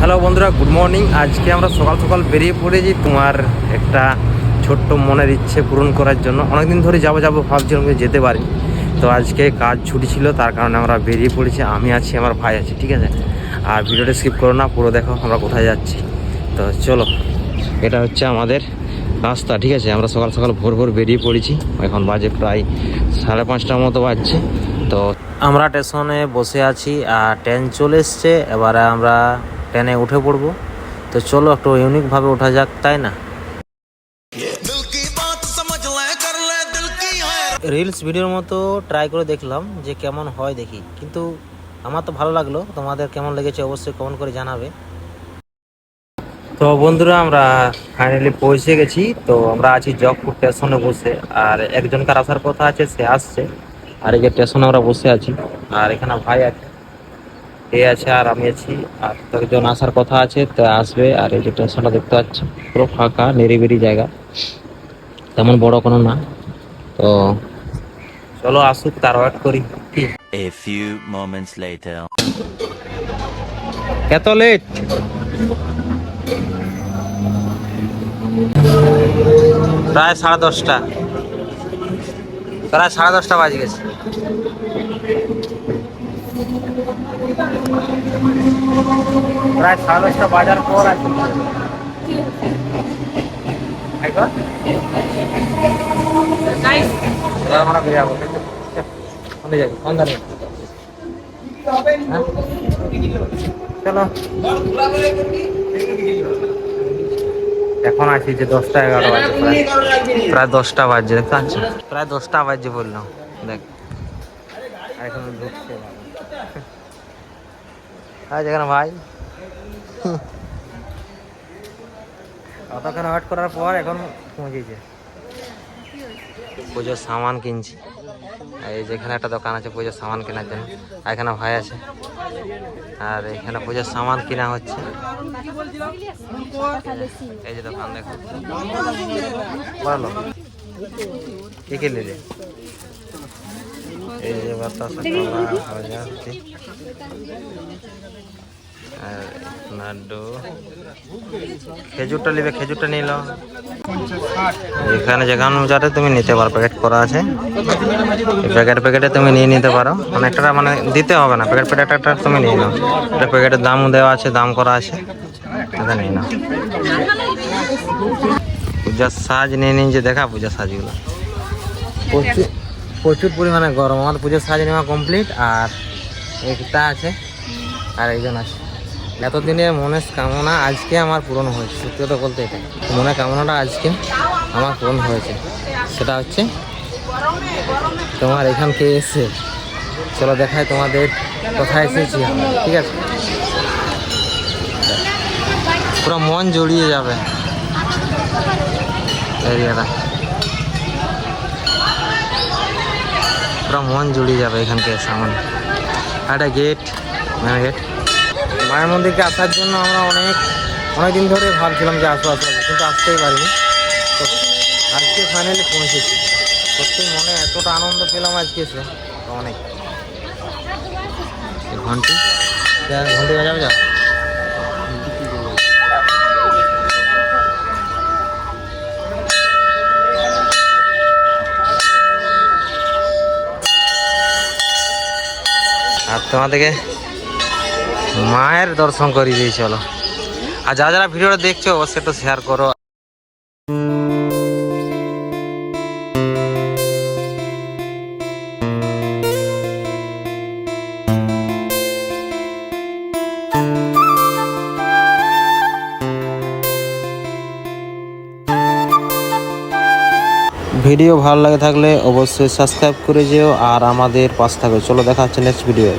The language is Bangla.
হ্যালো বন্ধুরা, গুড মর্নিং। আজকে আমরা সকাল সকাল বেরিয়ে পড়েছি তোমার একটা ছোট্ট মনের ইচ্ছে পূরণ করার জন্য। অনেকদিন ধরে যাবো ভাবছিলাম, কিন্তু যেতে পারি। তো আজকে কাজ ছুটি ছিল, তার কারণে আমরা বেরিয়ে পড়েছি। আমি আছি, আমার ভাই আছে, ঠিক আছে। আর ভিডিওটা স্কিপ করো না, পুরো দেখো আমরা কোথায় যাচ্ছি। তো চলো, এটা হচ্ছে আমাদের রাস্তা, ঠিক আছে। আমরা সকাল সকাল ভোর ভোর বেরিয়ে পড়েছি। এখন বাজে প্রায় 5:30টার মতো বাজছে। তো আমরা স্টেশনে বসে আছি আর ট্রেন চলে এসছে। এবারে আমরা ট্রেনে উঠে পড়বো। তো চলো, একটু ইউনিকভাবে ওঠা যাক, তাই না? রিলস ভিডিওর মতো ট্রাই করে দেখলাম যে কেমন হয়, দেখি। কিন্তু আমার তো ভালো লাগলো, তোমাদের কেমন লেগেছে অবশ্যই কমেন্ট করে জানাবে। তো বন্ধুরা, আমরা ফাইনালি পৌঁছে গেছি। তো আমরা আছি জগপুর স্টেশনে বসে। আর একজনকার আসার কথা আছে, সে আসছে। আর এই যে স্টেশনে আমরা বসে আছি, আর এখানে ভাই আছে, এ আছে, আর আমি আছি। আর তো একজন আসার কথা আছে, তো আসবে। আর এই যে স্টেশনটা দেখতে পাচ্ছি, পুরো ফাঁকা নিরিবিলি জায়গা, তেমন বড় কোনো না। তো চলো আসুক, তার ওয়েট করি। A few moments later. এত লেট? প্রায় 10:30, প্রায় 10:30 বাজে গেছে। প্রায় 10:30 বাজার পর আছে। আমরা বেরিয়ে যাবো। চলো, এখন আছি যে 10টা-11টা বাজে, প্রায় 10টা বাজছে, দেখতে পাচ্ছ? প্রায় 10টা বাজছে বললাম, দেখ এখন ঢুকছে যেখানে ভাই। অতক্ষণ ওয়েট করার পর এখন পৌঁছেছে। পুজোর সামান কিনছি। এই যেখানে একটা দোকান আছে পুজোর সামান কেনার জন্য, এখানে ভাই আছে। আর এখানে পুজোর সামান কেনা হচ্ছে। এই যে দোকান দেখো, বলো কি কি নিলে? এই যে বাতাসা, আর লাড্ডু, খেজুরটা নিবে, খেজুরটা নিল। এখানে যেখানে অনুযায়ী তুমি নিতে পারো, প্যাকেট করা আছে। প্যাকেটে তুমি নিয়ে নিতে পারো। অনেকটা মানে দিতে হবে না, প্যাকেট একটা তুমি নিয়ে নাও। এটা প্যাকেটের দাম দেওয়া আছে, দাম করা আছে, এটা নিয়ে নাও। পূজার সাজ নিয়ে নিন, যে দেখা পূজার সাজগুলো প্রচুর পরিমাণে গরম। আমার পুজোর সাজ নেওয়া কমপ্লিট। আর একটা আছে, আর একজন আছে। এতদিনের মনের কামনা আজকে আমার পূরণ হয়েছে। সত্যি কথা বলতে, এটা মনের কামনাটা আজকে আমার পূরণ হয়েছে। সেটা হচ্ছে তোমার এখানকে এসে, চলো দেখায় তোমাদের কোথায় এসেছি আমরা, ঠিক আছে? পুরো মন জড়িয়ে যাবে এরিয়াটা, পুরো মন জুড়িয়ে যাবে এখানকে সামনে। একটা গেট, মেন গেট। মায়ের মন্দিরকে আসার জন্য আমরা অনেক দিন ধরে ভাবছিলাম যে আসবো, কিন্তু আসতেই পারিনি। তো আজকে ফাইনালি পৌঁছেছি। সত্যি মনে এতটা আনন্দ পেলাম আজকে এসে, অনেক। ঘন্টি বাজাবে, যাও। আর তোমাদেরকে মায়ের দর্শন করিয়ে দিই, চলো। আর যারা ভিডিওটা দেখছো অবশ্যই একটু শেয়ার করো। ভিডিও ভালো লাগে থাকলে অবশ্যই সাবস্ক্রাইব করে যেও আর আমাদের পাশে থাকো। চলো, দেখা হচ্ছে নেক্সট ভিডিও।